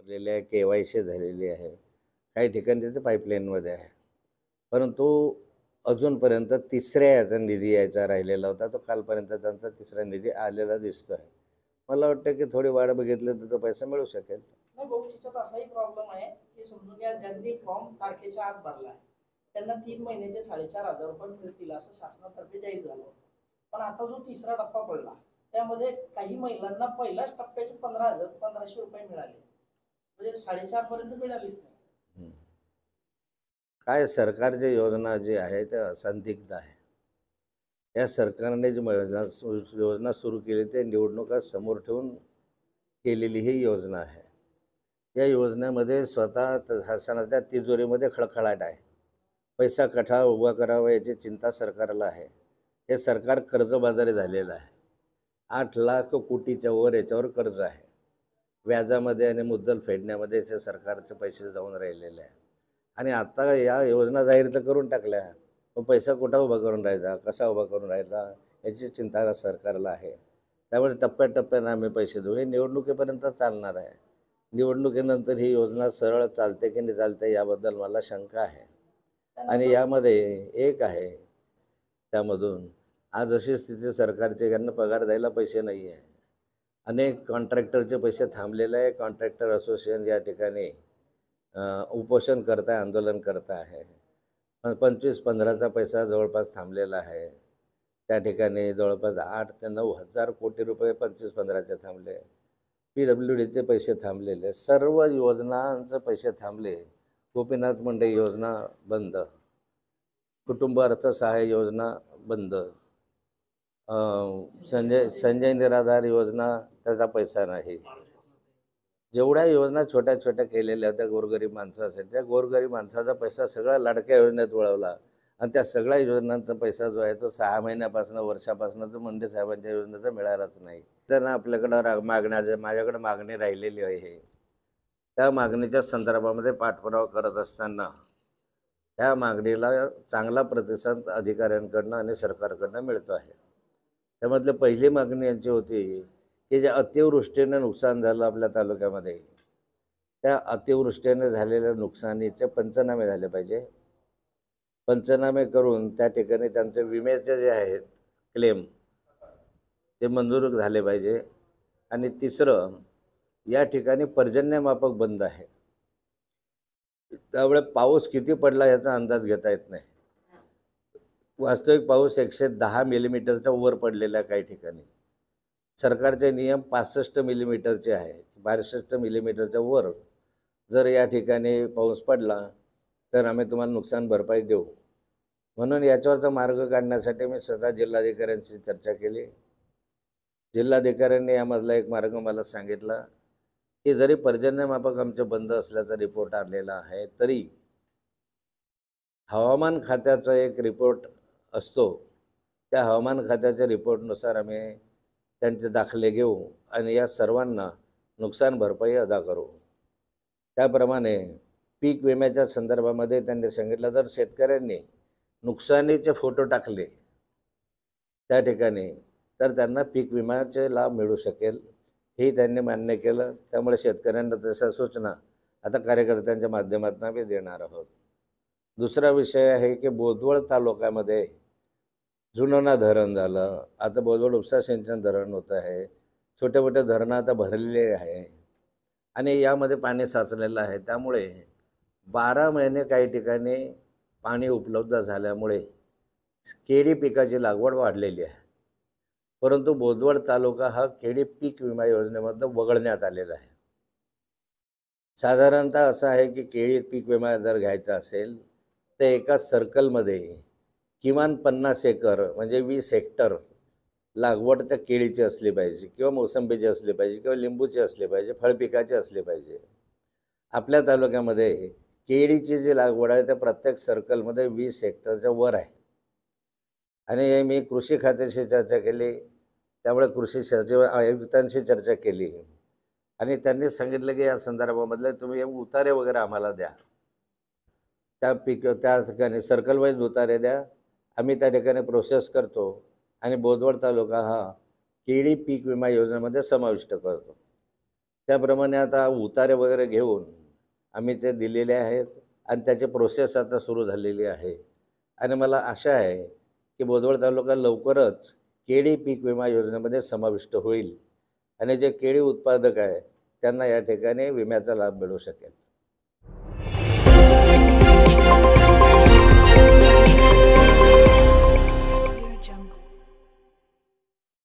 संपलेली आहे, KYC झालेली आहे. काही ठिकाणी ते पाईपलाईनमध्ये आहे. परंतु अजूनपर्यंत तिसऱ्या याचा निधी यायचा राहिलेला होता. तो कालपर्यंत त्यांचा तिसरा निधी आलेला दिसतो आहे. मला वाटतं की थोडी वाट बघितली तर तो पैसा मिळू शकेल. नाही भाऊ, त्याच्यात असाही प्रॉब्लेम आहे की समजून घ्या ज्यांनी फॉर्म तारखेच्या आत भरला आहे त्यांना 3 महिन्याचे 4,500 रुपये मिळतील असं शासनातर्फे जाहीर झालं होतं. पण आता जो तिसरा टप्पा पडला त्यामध्ये काही महिलांना पहिल्याच टप्प्याचे 15,000-1500 रुपये मिळाले, म्हणजे 4,500 पर्यंत मिळालीच नाही. हं. काय सरकारची योजना जी आहे ते असंदिग्ध आहे. या सरकारने जी योजना सुरू केली ते निवडणुका समोर ठेवून केलेली ही योजना आहे. या योजनेमध्ये स्वतः शासनाच्या तिजोरीमध्ये खळखळाट आहे. पैसा कठा उभा करावा याची चिंता सरकारला आहे. हे सरकार कर्जबाजारी झालेलं आहे. 8,00,000 कोटीच्या वर याच्यावर कर्ज आहे. व्याजामध्ये आणि मुद्दल फेडण्यामध्ये हे सरकारचे पैसे जाऊन राहिलेले आहे. आणि आता या योजना जाहीर तर करून टाकल्या, मग पैसा कुठं उभा करून राहायचा, कसा उभा करून राहायचा याची चिंता सरकारला आहे. त्यामुळे टप्प्याटप्प्यानं आम्ही पैसे देऊ. हे निवडणुकीपर्यंत चालणार आहे. निवडणुकीनंतर ही योजना सरळ चालते की नाही चालते याबद्दल मला शंका आहे. आणि यामध्ये एक आहे त्यामधून आज अशी स्थिती सरकारची, यांना पगार द्यायला पैसे नाही आहे. अनेक कॉन्ट्रॅक्टरचे पैसे थांबलेले आहे. कॉन्ट्रॅक्टर असोसिएशन या ठिकाणी उपोषण करत आहे, आंदोलन करत आहे. 25-15चा पैसा जवळपास थांबलेला आहे. त्या ठिकाणी जवळपास 8 ते 9 हजार कोटी रुपये 25-15चे थांबले. PWDचे पैसे थांबलेले. सर्व योजनांचे पैसे थांबले. गोपीनाथ मुंडे योजना बंद. कुटुंब अर्थसहाय्य योजना बंद. संजय निराधार योजना त्याचा पैसा नाही. जेवढ्या योजना छोट्या छोट्या केलेल्या होत्या गोरगरीब माणसासाठी, त्या गोरगरीब माणसाचा पैसा सगळा लाडक्या योजनेत वळवला. आणि त्या सगळ्या योजनांचा पैसा जो आहे तो 6 महिन्यापासून वर्षापासून तर मुंडे साहेबांच्या योजनेचा मिळालाच नाही. त्यांना आपल्याकडं माझ्याकडे मागणी राहिलेली आहे. त्या मागणीच्या संदर्भामध्ये पाठपुरावा करत असताना त्या मागणीला चांगला प्रतिसाद अधिकाऱ्यांकडनं आणि सरकारकडनं मिळतो आहे. त्यामधली पहिली मागणी यांची होती की जे अतिवृष्टीने नुकसान झालं आपल्या तालुक्यामध्ये, त्या अतिवृष्टीने झालेल्या नुकसानीचे पंचनामे झाले पाहिजे. पंचनामे करून त्या ठिकाणी त्यांचे विम्याचे जे आहेत क्लेम ते मंजूर झाले पाहिजे. आणि तिसरं, या ठिकाणी पर्जन्यमापक बंद आहे. त्यामुळे पाऊस किती पडला याचा अंदाज घेता येत नाही. वास्तविक पाऊस 110 मिलीमीटरच्या वर पडलेला काही ठिकाणी. सरकारचे नियम 65 मिलीमीटरचे आहे. 62 मिलीमीटरच्या वर जर या ठिकाणी पाऊस पडला तर आम्ही तुम्हाला नुकसान भरपाई देऊ. म्हणून याच्यावरचा मार्ग काढण्यासाठी मी स्वतः जिल्हाधिकाऱ्यांशी चर्चा केली. जिल्हाधिकाऱ्यांनी यामधला एक मार्ग मला सांगितला की जरी पर्जन्यमापक आमचे बंद असल्याचा रिपोर्ट आलेला आहे तरी हवामान खात्याचा एक रिपोर्ट असतो. त्या हवामान खात्याच्या रिपोर्टनुसार आम्ही त्यांचे दाखले घेऊ आणि या सर्वांना नुकसान भरपाई अदा करू. त्याप्रमाणे पीक विम्याच्या संदर्भामध्ये त्यांनी सांगितलं जर शेतकऱ्यांनी नुकसानीचे फोटो टाकले त्या ठिकाणी तर त्यांना पीक विम्याचे लाभ मिळू शकेल, हे त्यांनी मान्य केलं. त्यामुळे शेतकऱ्यांना तशा सूचना आता कार्यकर्त्यांच्या माध्यमातून आम्ही देणार आहोत. दुसरा विषय आहे की बोदवड तालुक्यामध्ये जुनोना धरण झालं, आता बोदवड उपसा सिंचन धरण होतं आहे. छोटे मोठे धरणं आता भरलेले आहे आणि यामध्ये पाणी साचलेलं आहे. त्यामुळे 12 महिने काही ठिकाणी पाणी उपलब्ध झाल्यामुळे केळी पिकाची लागवड वाढलेली आहे. परंतु बोदवड तालुका हा केळी पीक विमा योजनेमधून वगळण्यात आलेला आहे. साधारणतः असं आहे की केळी पीक विमा जर घ्यायचा असेल तर एका सर्कलमध्ये किमान 50 एकर म्हणजे 20 हेक्टर लागवड त्या केळीची असली पाहिजे किंवा मोसंबीची असली पाहिजे किंवा लिंबूची असली पाहिजे, फळपिकाची असली पाहिजे. आपल्या तालुक्यामध्ये केळीची जी लागवड आहे त्या प्रत्येक सर्कलमध्ये 20 हेक्टरच्या वर आहे. आणि मी कृषी खात्याशी चर्चा केली, त्यामुळे कृषी सचिव आयुक्तांशी चर्चा केली आणि त्यांनी सांगितलं की या संदर्भामधले तुम्ही उतारे वगैरे आम्हाला द्या. त्या ठिकाणी सर्कल वाईज उतारे द्या, आम्ही त्या ठिकाणी प्रोसेस करतो आणि बोदवड तालुका हा केळी पीक विमा योजनेमध्ये समाविष्ट करतो. त्याप्रमाणे आता उतारे वगैरे घेऊन आम्ही ते दिलेले आहेत आणि त्याची प्रोसेस आता सुरू झालेली आहे. आणि मला आशा आहे की बोदवड तालुका लवकरच केळी पीक विमा योजनेमध्ये समाविष्ट होईल आणि जे केळी उत्पादक आहे त्यांना या ठिकाणी विम्याचा लाभ मिळू शकेल.